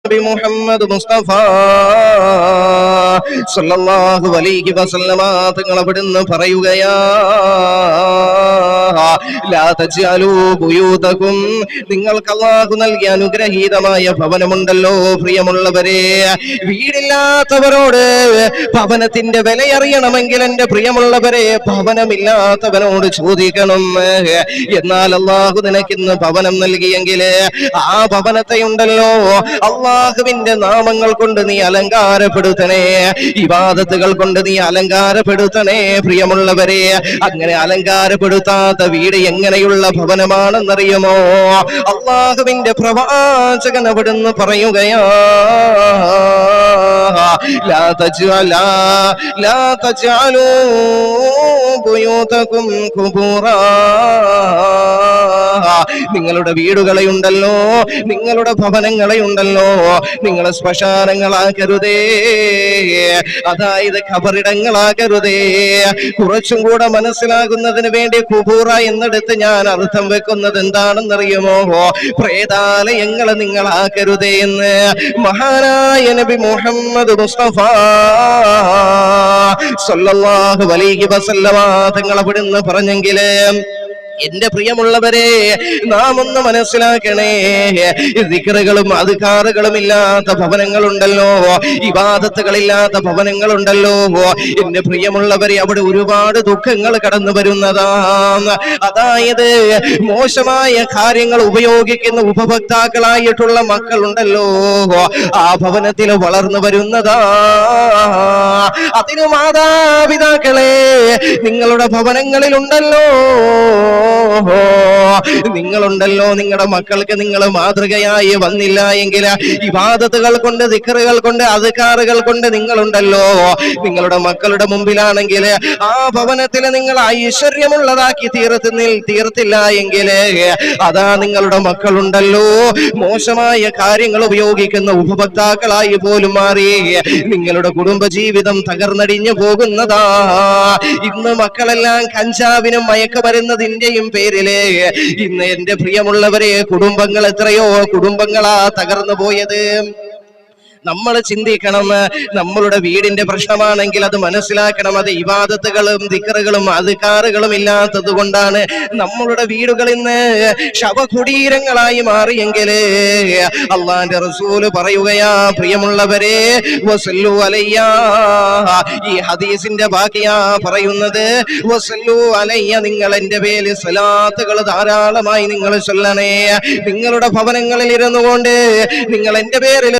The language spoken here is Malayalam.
നബി മുഹമ്മദ് മുസ്തഫ സല്ലല്ലാഹു അലൈഹി വസല്ലമ തങ്ങൾ അവിടുന്ന് പറയുകയാ, ലാ തജ്അലൂ ബുയൂതകും, നിങ്ങൾക്ക് അല്ലാഹു നൽകിയ അനുഗ്രഹീതമായ ഭവനമുണ്ടല്ലോ പ്രിയമുള്ളവരെ, വീടില്ലാത്തവരോട് ഭവനത്തിന്റെ വിലയറിയണമെങ്കിൽ എന്റെ പ്രിയമുള്ളവരെ ഭവനമില്ലാത്തവനോട് ചോദിക്കണം. എന്നാൽ അല്ലാഹു നിനക്കിന്ന് ഭവനം നൽകിയെങ്കിൽ ആ ഭവനത്തെ ഉണ്ടല്ലോ അല്ലാഹുവിന്റെ നാമങ്ങൾ കൊണ്ട് നീ അലങ്കാരപ്പെടുത്തണേ, ഇബാദത്തുകൾ കൊണ്ട് നീ അലങ്കാരപ്പെടുത്തണേ പ്രിയമുള്ളവരെ. അങ്ങനെ അലങ്കാരപ്പെടുത്താത്ത വീട് എങ്ങനെയുള്ള ഭവനമാണെന്നറിയുമോ? അല്ലാഹുവിന്റെ പ്രവാചകൻ അവിടുന്ന് പറയുകയാ, ലാ തജ്അലൂ ബുയൂതകും ഖുബൂറാ, നിങ്ങളുടെ വീടുകളെ ഉണ്ടല്ലോ, നിങ്ങളുടെ ഭവനങ്ങളെ ഉണ്ടല്ലോ, നിങ്ങൾ ശ്മശാനങ്ങളാക്കരുതേ, അതായത് ഖബറിടങ്ങളാക്കരുതേ. കുറച്ചും കൂടെ മനസ്സിലാകുന്നതിന് വേണ്ടി ഖുബൂറ എന്നെടുത്ത് ഞാൻ അർത്ഥം വെക്കുന്നത് എന്താണെന്നറിയുമോ? പ്രേതാലയങ്ങൾ നിങ്ങളാക്കരുതേ എന്ന് മഹാനായ നബി മുഹമ്മദ് മുസ്തഫ സല്ലല്ലാഹു അലൈഹി വസല്ലമ തങ്ങൾ അവിടുന്ന് പറഞ്ഞെങ്കില് എന്റെ പ്രിയമുള്ളവരെ നാം ഒന്ന് മനസ്സിലാക്കണേ, ദിക്റുകളും അദ്കാറുകളും ഇല്ലാത്ത ഭവനങ്ങളുണ്ടല്ലോ, ഇബാദത്തുകളില്ലാത്ത ഭവനങ്ങളുണ്ടല്ലോ, എന്റെ പ്രിയമുള്ളവരെ അവിടെ ഒരുപാട് ദുഃഖങ്ങൾ കടന്നു വരുന്നതാണ്. അതായത് മോശമായ കാര്യങ്ങൾ ഉപയോഗിക്കുന്ന ഉപഭോക്താക്കളായിട്ടുള്ള മക്കളുണ്ടല്ലോ, ആ ഭവനത്തിൽ വളർന്നു വരുന്നതാ. അതിന് മാതാപിതാക്കളെ നിങ്ങളുടെ ഭവനങ്ങളിലുണ്ടല്ലോ, നിങ്ങളുണ്ടല്ലോ, നിങ്ങളുടെ മക്കൾക്ക് നിങ്ങൾ മാതൃകയായി വന്നില്ല എങ്കിൽ ഇബാദത്തുകൾ കൊണ്ട് ദിക്റുകൾ കൊണ്ട് അദ്കാറുകൾ കൊണ്ട് നിങ്ങളുണ്ടല്ലോ നിങ്ങളുടെ മക്കളുടെ മുമ്പിലാണെങ്കിൽ ആ ഭവനത്തിൽ നിങ്ങൾ ഐശ്വര്യമുള്ളതാക്കി തീർത്തില്ല എങ്കിൽ അതാ നിങ്ങളുടെ മക്കളുണ്ടല്ലോ മോശമായ കാര്യങ്ങൾ ഉപയോഗിക്കുന്ന ഉപഭോക്താക്കളായി പോലും മാറി നിങ്ങളുടെ കുടുംബജീവിതം തകർന്നടിഞ്ഞു പോകുന്നതാ. ഇന്ന് മക്കളെല്ലാം കഞ്ചാവിനും മയക്കുമരുന്നതിന്റെയും പേരില് ഇന്ന് എന്റെ പ്രിയമുള്ളവരെ കുടുംബങ്ങൾ എത്രയോ കുടുംബങ്ങളാ തകർന്നു പോയത്. നമ്മൾ ചിന്തിക്കണം, നമ്മളുടെ വീടിന്റെ പ്രശ്നമാണെങ്കിൽ അത് മനസ്സിലാക്കണം, അത് ഇബാദത്തുകളും ദിക്റുകളും അദ്കാറുകളും ഇല്ലാത്തത് കൊണ്ടാണ് നമ്മളുടെ വീടുകൾ ഇന്ന് ശവകുടീരങ്ങളായി മാറിയെങ്കിൽ അള്ളാന്റെ റസൂല് പറയുകയാ, പ്രിയമുള്ളവരെ വസല്ലു അലയ്യ, ഈ ഹദീസിന്റെ ബാക്കിയാ പറയുന്നത്, വസല്ലു അലയ്യ, നിങ്ങൾ എന്റെ പേരിൽ സ്വലാത്തുകൾ ധാരാളമായി നിങ്ങൾ ചൊല്ലണേ. നിങ്ങളുടെ ഭവനങ്ങളിൽ ഇരുന്നു കൊണ്ട് നിങ്ങൾ എന്റെ പേരിൽ